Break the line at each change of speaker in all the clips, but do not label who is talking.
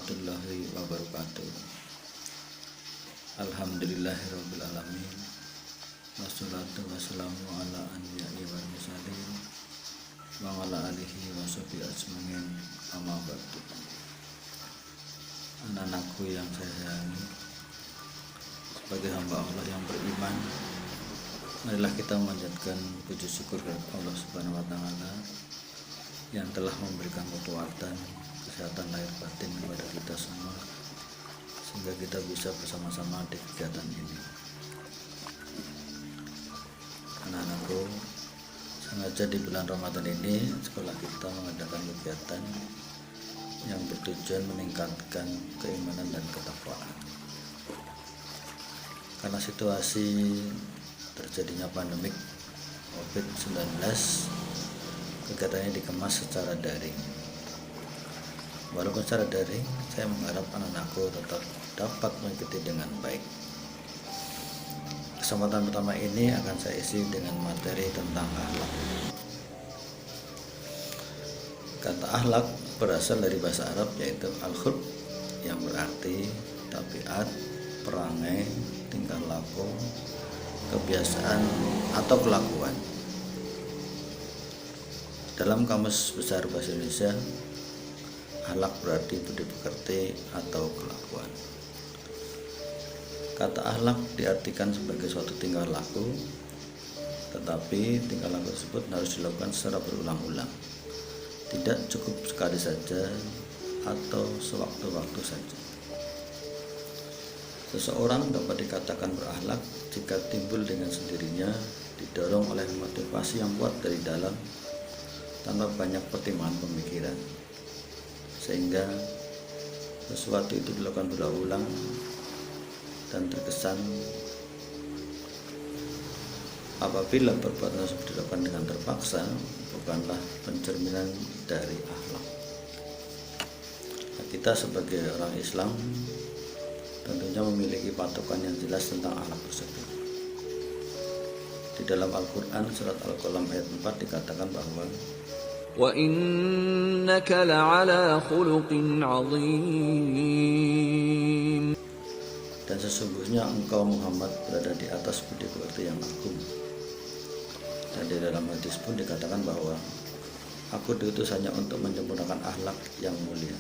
warahmatullahi wabarakatuh. Alhamdulillahirabbil alamin. Wassalatu wassalamu ala anbiya'i wal mursalin wa ala alihi washabihi ajmain. Amma ba'du. Anak-anakku yang saya sayangi, sebagai hamba Allah yang beriman, marilah kita memanjatkan puji syukur kepada Allah Subhanahu wa taala yang telah memberikan kekuatan, kesehatan lahir batin kepada kita semua, sehingga kita bisa bersama-sama di kegiatan ini. Anak-anakku, sengaja di bulan Ramadan ini sekolah kita mengadakan kegiatan yang bertujuan meningkatkan keimanan dan ketakwaan. Karena situasi terjadinya pandemik COVID-19, kegiatannya dikemas secara daring. Walaupun secara daring, saya mengharap anak-anakku tetap dapat mengikuti dengan baik. Kesempatan pertama ini akan saya isi dengan materi tentang akhlak. Kata akhlak berasal dari bahasa Arab, yaitu al-khulq, yang berarti tabiat, perangai, tingkah laku, kebiasaan atau kelakuan. Dalam Kamus Besar Bahasa Indonesia, akhlak berarti budi pekerti atau kelakuan. Kata akhlak diartikan sebagai suatu tingkah laku, tetapi tingkah laku tersebut harus dilakukan secara berulang-ulang, tidak cukup sekali saja atau sewaktu-waktu saja. Seseorang dapat dikatakan berakhlak jika timbul dengan sendirinya, didorong oleh motivasi yang kuat dari dalam tanpa banyak pertimbangan pemikiran, sehingga sesuatu itu dilakukan berulang-ulang dan terkesan. Apabila perbuatan tersebut dilakukan dengan terpaksa, bukanlah pencerminan dari akhlak. Kita sebagai orang Islam tentunya memiliki patokan yang jelas tentang akhlak tersebut. Di dalam Al-Quran surat Al-Qalam ayat 4 dikatakan bahwa
wa innaka la'ala khuluqin 'azim,
dan sesungguhnya engkau Muhammad berada di atas budi pekerti yang agung. Dan di dalam hadis pun dikatakan bahwa aku diutus hanya untuk menyempurnakan akhlak yang mulia.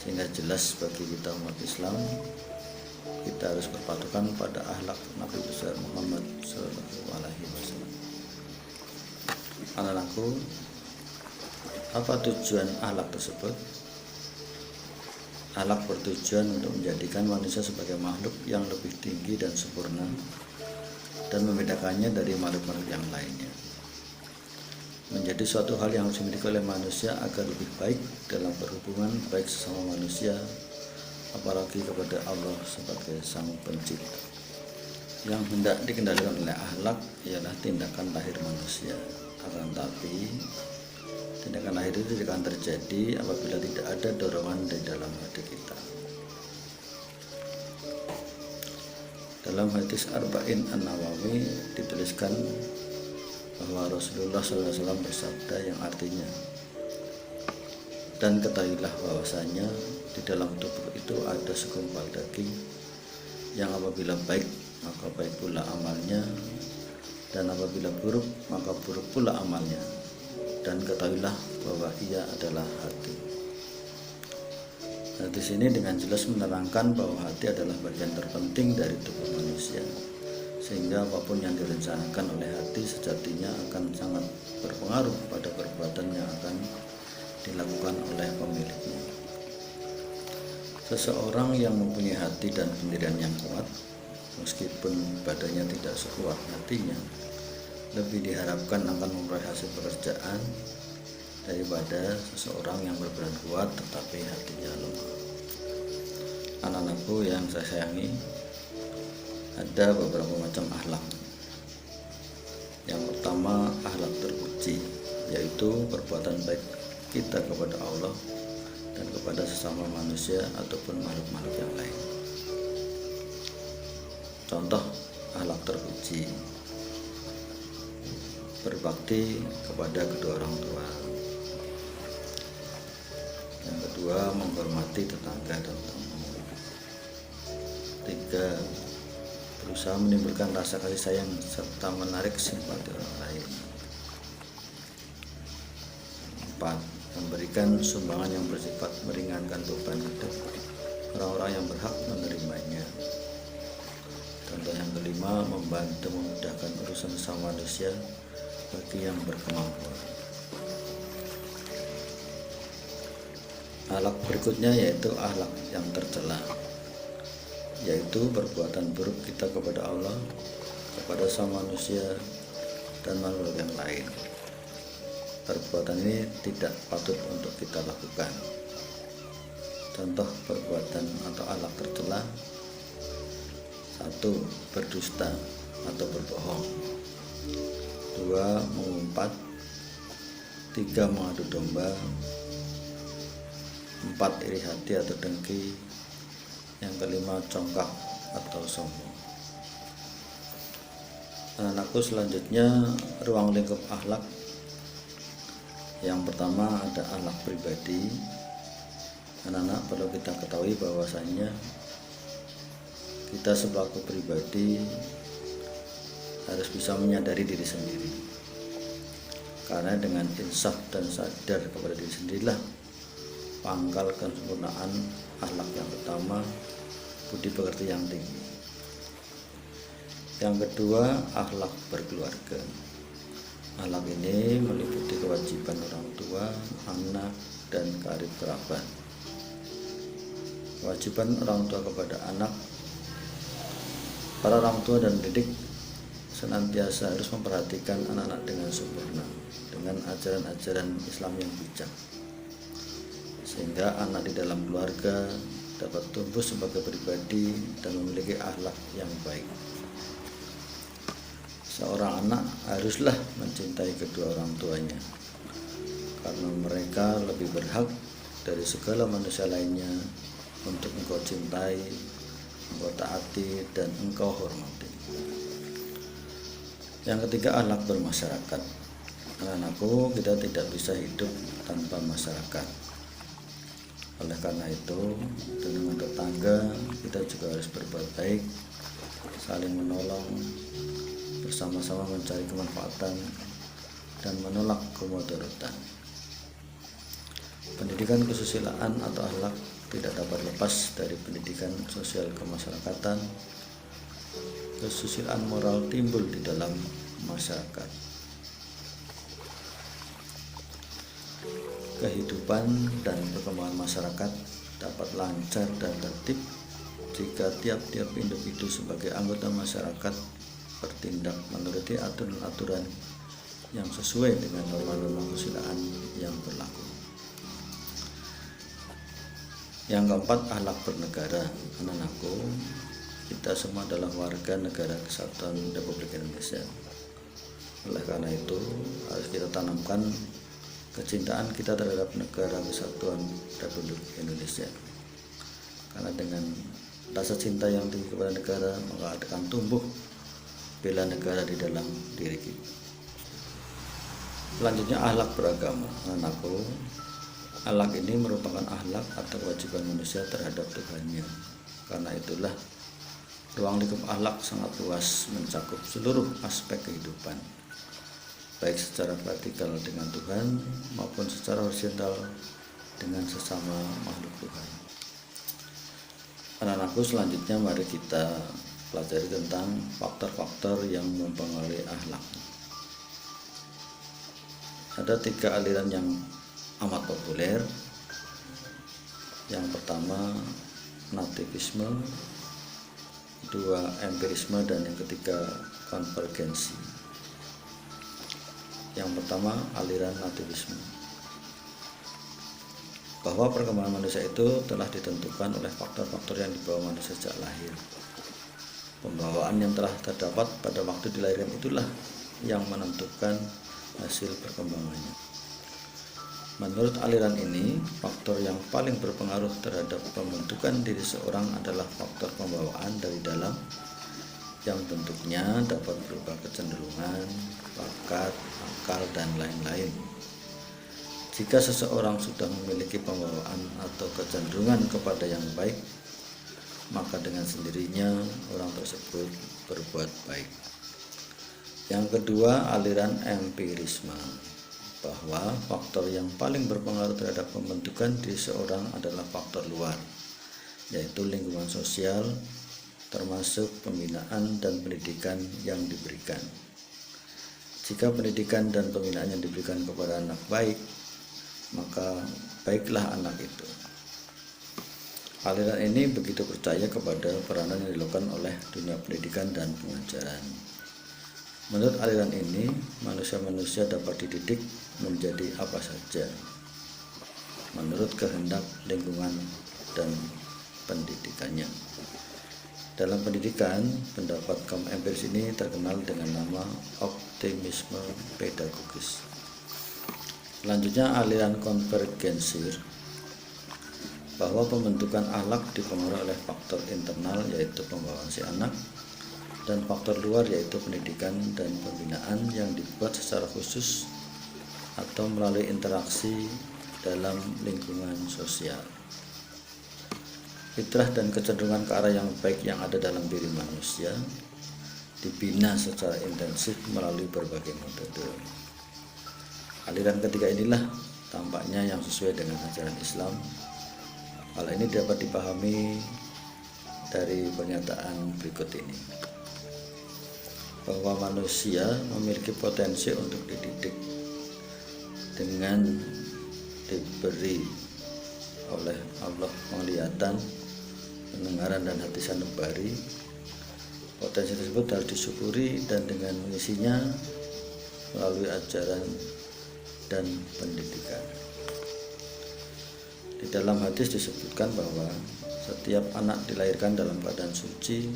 Sehingga jelas bagi kita umat Islam, kita harus berpatokan pada akhlak Nabi besar Muhammad SAW. Anak-anakku, apa tujuan akhlak tersebut? Akhlak bertujuan untuk menjadikan manusia sebagai makhluk yang lebih tinggi dan sempurna, dan membedakannya dari makhluk-makhluk yang lainnya. Menjadi suatu hal yang harus dimiliki oleh manusia agar lebih baik dalam berhubungan baik sesama manusia, apalagi kepada Allah sebagai Sang Pencipta. Yang hendak dikendalikan oleh akhlak ialah tindakan lahir manusia. Akan tetapi tindakan lahir itu tidak akan terjadi apabila tidak ada dorongan di dalam hati kita. Dalam hadis Arba'in An-Nawawi dituliskan bahwa Rasulullah SAW bersabda yang artinya, dan ketahuilah bahwasanya di dalam tubuh itu ada segumpal daging yang apabila baik maka baik pula amalnya, dan apabila buruk maka buruk pula amalnya, dan ketahuilah bahwa ia adalah hati. Nah, di sini dengan jelas menerangkan bahwa hati adalah bagian terpenting dari tubuh manusia, sehingga apapun yang direncanakan oleh hati sejatinya akan sangat berpengaruh pada perbuatan yang akan dilakukan oleh pemiliknya. Seseorang yang mempunyai hati dan pendirian yang kuat, meskipun badannya tidak sekuat hatinya, lebih diharapkan akan memperoleh hasil pekerjaan daripada seseorang yang berbadan kuat tetapi hatinya lemah. Anak-anakku yang saya sayangi, ada beberapa macam akhlak. Yang pertama, akhlak terpuji, yaitu perbuatan baik kita kepada Allah dan kepada sesama manusia ataupun makhluk-makhluk yang lain. Contoh akhlak terpuji: berbakti kepada kedua orang tua, Yang kedua, menghormati tetangga dan tamu. 3, berusaha menimbulkan rasa kasih sayang serta menarik simpati orang lain. 4, memberikan sumbangan yang bersifat meringankan beban hidup orang-orang yang berhak menerimanya. Contoh yang kelima, membantu memudahkan urusan sesama manusia bagi yang berkemampuan. Akhlak berikutnya yaitu akhlak yang tercela, yaitu perbuatan buruk kita kepada Allah, kepada sama manusia, dan makhluk yang lain. Perbuatan ini tidak patut untuk kita lakukan. Contoh perbuatan atau akhlak tercela: 1, berdusta atau berbohong. 2, mengumpat. 3, mengadu domba. 4, iri hati atau dengki. Yang kelima, congkak atau sombong. Anak-anakku, selanjutnya ruang lingkup akhlak. Yang pertama ada akhlak pribadi. Anak-anak perlu kita ketahui bahwasanya kita selaku pribadi harus bisa menyadari diri sendiri, karena dengan insaf dan sadar kepada diri sendirilah pangkal kesempurnaan akhlak yang utama, budi pekerti yang tinggi. Yang kedua, akhlak berkeluarga. Akhlak ini meliputi kewajiban orang tua, anak, dan karib kerabat. Kewajiban orang tua kepada anak. Para orang tua dan pendidik senantiasa harus memperhatikan anak-anak dengan sempurna, dengan ajaran-ajaran Islam yang bijak, sehingga anak di dalam keluarga dapat tumbuh sebagai pribadi dan memiliki akhlak yang baik. Seorang anak haruslah mencintai kedua orang tuanya, karena mereka lebih berhak dari segala manusia lainnya untuk engkau cintai, engkau taati, dan engkau hormati. Yang ketiga, akhlak bermasyarakat. Anak-anakku, kita tidak bisa hidup tanpa masyarakat. Oleh karena itu, dengan tetangga kita juga harus berbuat baik, saling menolong, bersama-sama mencari kemanfaatan, dan menolak kemudaratan. Pendidikan kesusilaan atau akhlak tidak dapat lepas dari pendidikan sosial kemasyarakatan. Kesusilaan moral timbul di dalam masyarakat. Kehidupan dan perkembangan masyarakat dapat lancar dan tertib jika tiap-tiap individu sebagai anggota masyarakat bertindak menuruti aturan-aturan yang sesuai dengan norma-norma kesusilaan yang berlaku. Yang keempat, akhlak bernegara. Anak-anakku, kita semua adalah warga negara kesatuan Republik Indonesia. Oleh karena itu, harus kita tanamkan kecintaan kita terhadap negara kesatuan Republik Indonesia. Karena dengan rasa cinta yang tinggi kepada negara, maka akan tumbuh bela negara di dalam diri kita. Selanjutnya, akhlak beragama. Anak-anakku, akhlak ini merupakan akhlak atau kewajiban manusia terhadap Tuhannya. Karena itulah ruang lingkup akhlak sangat luas, mencakup seluruh aspek kehidupan, baik secara vertikal dengan Tuhan maupun secara horizontal dengan sesama makhluk Tuhan. Anak-anakku, selanjutnya mari kita pelajari tentang faktor-faktor yang mempengaruhi akhlak. Ada 3 aliran yang amat populer. Yang pertama, nativisme, kedua, empirisme, dan yang ketiga, konvergensi. Yang pertama, aliran nativisme, bahwa perkembangan manusia itu telah ditentukan oleh faktor-faktor yang dibawa manusia sejak lahir. Pembawaan yang telah terdapat pada waktu dilahirkan itulah yang menentukan hasil perkembangannya. Menurut aliran ini, faktor yang paling berpengaruh terhadap pembentukan diri seorang adalah faktor pembawaan dari dalam, yang bentuknya dapat berupa kecenderungan, bakat, akal, dan lain-lain. Jika seseorang sudah memiliki pembawaan atau kecenderungan kepada yang baik, maka dengan sendirinya orang tersebut berbuat baik. Yang kedua, aliran empirisme, bahwa faktor yang paling berpengaruh terhadap pembentukan diri seorang adalah faktor luar, yaitu lingkungan sosial, termasuk pembinaan dan pendidikan yang diberikan. Jika pendidikan dan pembinaan yang diberikan kepada anak baik, maka baiklah anak itu. Aliran ini begitu percaya kepada peranan yang dilakukan oleh dunia pendidikan dan pengajaran. Menurut aliran ini, manusia-manusia dapat dididik menjadi apa saja menurut kehendak lingkungan dan pendidikannya. Dalam pendidikan, pendapat kaum empiris ini terkenal dengan nama optimisme pedagogis. Selanjutnya, aliran konvergensir, bahwa pembentukan akhlak dipengaruhi oleh faktor internal yaitu pembawaan si anak, dan faktor luar yaitu pendidikan dan pembinaan yang dibuat secara khusus atau melalui interaksi dalam lingkungan sosial. Fitrah dan kecenderungan ke arah yang baik yang ada dalam diri manusia dibina secara intensif melalui berbagai metode. Aliran ketiga inilah tampaknya yang sesuai dengan ajaran Islam. Hal ini dapat dipahami dari pernyataan berikut ini, bahwa manusia memiliki potensi untuk dididik dengan diberi oleh Allah penglihatan, pendengaran dan hati sanubari. Potensi tersebut harus disyukuri dan dengan mengisinya melalui ajaran dan pendidikan. Di dalam hadis disebutkan bahwa setiap anak dilahirkan dalam keadaan suci,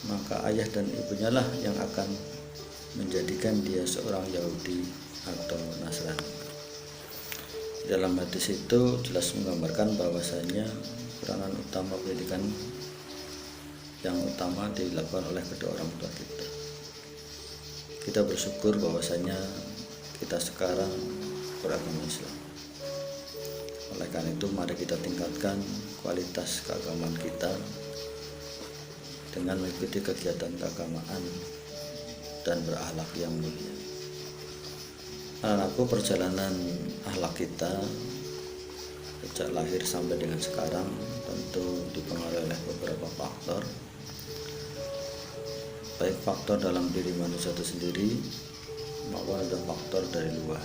maka ayah dan ibunya lah yang akan menjadikan dia seorang Yahudi atau Nasrani. Dalam hadis itu jelas menggambarkan bahwasanya peranan utama pendidikan yang utama dilakukan oleh kedua orang tua kita. Kita bersyukur bahwasanya kita sekarang beragama Islam. Oleh karena itu mari kita tingkatkan kualitas keagamaan kita dengan mengikuti kegiatan keagamaan dan berakhlak yang mulia. Anak-anakku, perjalanan akhlak kita sejak lahir sampai dengan sekarang tentu dipengaruhi oleh beberapa faktor, baik faktor dalam diri manusia itu sendiri maupun ada faktor dari luar.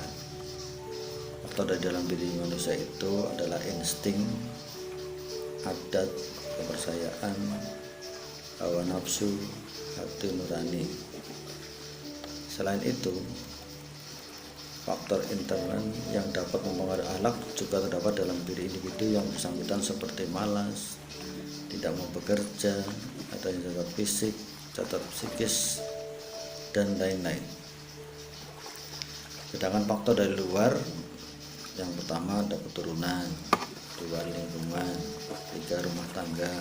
Faktor dari dalam diri manusia itu adalah insting, adat, kepercayaan, hawa nafsu, hati nurani. Selain itu, faktor internal yang dapat mempengaruhi akhlak juga terdapat dalam diri individu yang bersangkutan seperti malas, tidak mau bekerja, adanya cacat fisik, cacat psikis, dan lain-lain. Sedangkan faktor dari luar, yang pertama ada keturunan, 2 lingkungan, 3 rumah tangga,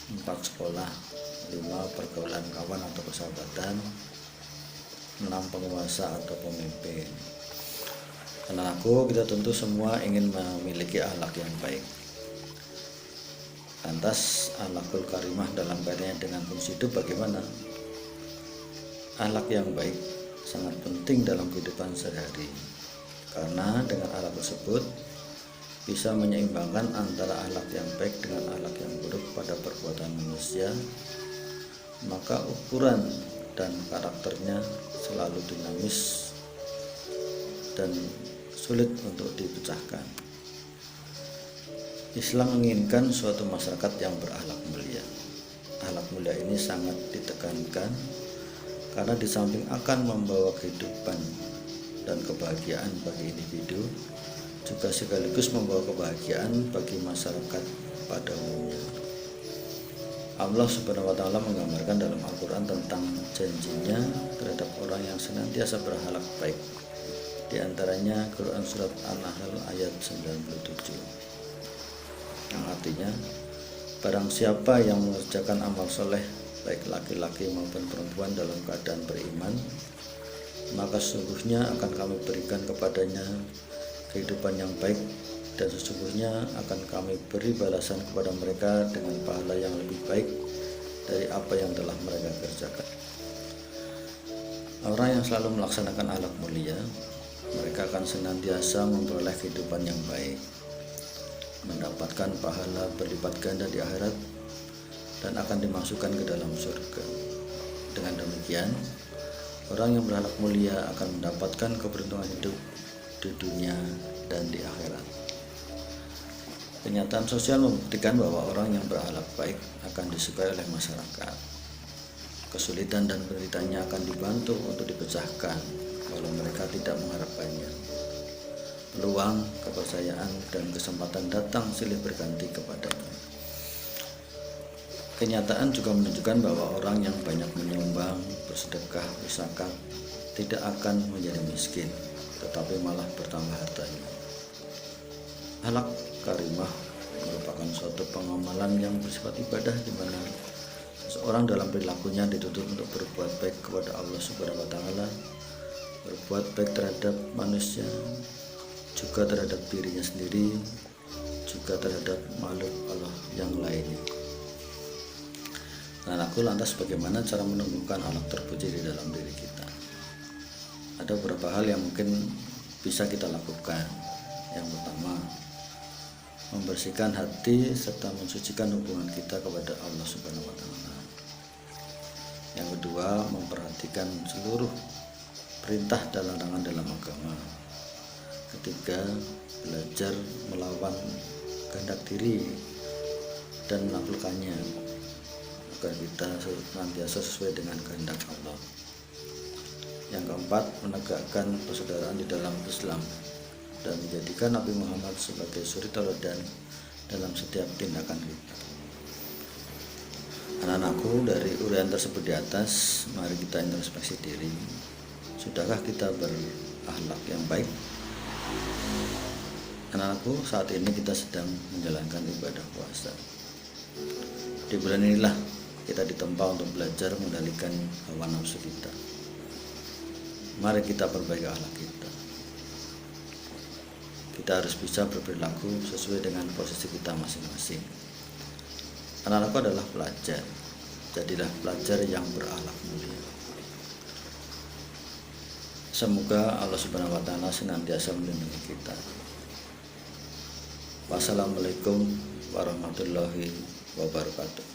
4 sekolah, 5 pergaulan kawan atau persahabatan, 6 penguasa atau pemimpin. Anak-anakku, kita tentu semua ingin memiliki akhlak yang baik. Lantas akhlakul karimah dalam kaitannya dengan fungsi hidup bagaimana? Akhlak yang baik sangat penting dalam kehidupan sehari, karena dengan akhlak tersebut bisa menyeimbangkan antara akhlak yang baik dengan akhlak yang buruk pada perbuatan manusia. Maka ukuran dan karakternya selalu dinamis dan sulit untuk dipecahkan. Islam menginginkan suatu masyarakat yang berakhlak mulia. Akhlak mulia ini sangat ditekankan karena di samping akan membawa kehidupan dan kebahagiaan bagi individu, juga sekaligus membawa kebahagiaan bagi masyarakat pada umumnya. Allah Subhanahu wa Ta'ala menggambarkan dalam Al-Quran tentang janjinya terhadap orang yang senantiasa berakhlak baik. Di antaranya Quran surat An-Nahl ayat 97, yang artinya, barang siapa yang mengerjakan amal soleh baik laki-laki maupun perempuan dalam keadaan beriman, maka sesungguhnya akan kami berikan kepadanya kehidupan yang baik, dan sesungguhnya akan kami beri balasan kepada mereka dengan pahala yang lebih baik dari apa yang telah mereka kerjakan. Orang yang selalu melaksanakan akhlak mulia, mereka akan senantiasa memperoleh kehidupan yang baik, mendapatkan pahala berlipat ganda di akhirat, dan akan dimasukkan ke dalam surga. Dengan demikian, orang yang berakhlak mulia akan mendapatkan keberuntungan hidup di dunia dan di akhirat. Kenyataan sosial membuktikan bahwa orang yang berakhlak baik akan disukai oleh masyarakat. Kesulitan dan penderitaannya akan dibantu untuk dipecahkan walau mereka tidak mengharapkannya. Peluang, kepercayaan, dan kesempatan datang silih berganti kepadanya. Kenyataan juga menunjukkan bahwa orang yang banyak menyumbang, bersedekah, berzakat tidak akan menjadi miskin, tetapi malah bertambah hartanya. Akhlak karimah merupakan suatu pengamalan yang bersifat ibadah, di mana seseorang dalam perilakunya dituntut untuk berbuat baik kepada Allah Subhanahu wa taala, berbuat baik terhadap manusia, juga terhadap dirinya sendiri, juga terhadap makhluk Allah yang lainnya. Anakku, lantas bagaimana cara menumbuhkan akhlak terpuji di dalam diri kita? Ada beberapa hal yang mungkin bisa kita lakukan. Yang pertama, membersihkan hati serta mensucikan hubungan kita kepada Allah Subhanahu wa taala. Yang kedua, memperhatikan seluruh perintah dan larangan dalam agama. Ketiga, belajar melawan kehendak diri dan menaklukkannya agar kita senantiasa sesuai dengan kehendak Allah. Yang keempat, menegakkan persaudaraan di dalam Islam dan menjadikan Nabi Muhammad sebagai suri tauladan dalam setiap tindakan kita. Anak-anakku, dari uraian tersebut di atas, mari kita introspeksi diri. Sudahkah kita berakhlak yang baik? Anak-anakku, saat ini kita sedang menjalankan ibadah puasa. Di bulan inilah kita ditempa untuk belajar mengendalikan hawa nafsu kita. Mari kita perbaiki akhlak kita. Kita harus bisa berperilaku sesuai dengan posisi kita masing-masing. Anak-anakku adalah pelajar, jadilah pelajar yang berakhlak mulia. Semoga Allah Subhanahu wa taala senantiasa melindungi kita. Wassalamualaikum warahmatullahi wabarakatuh.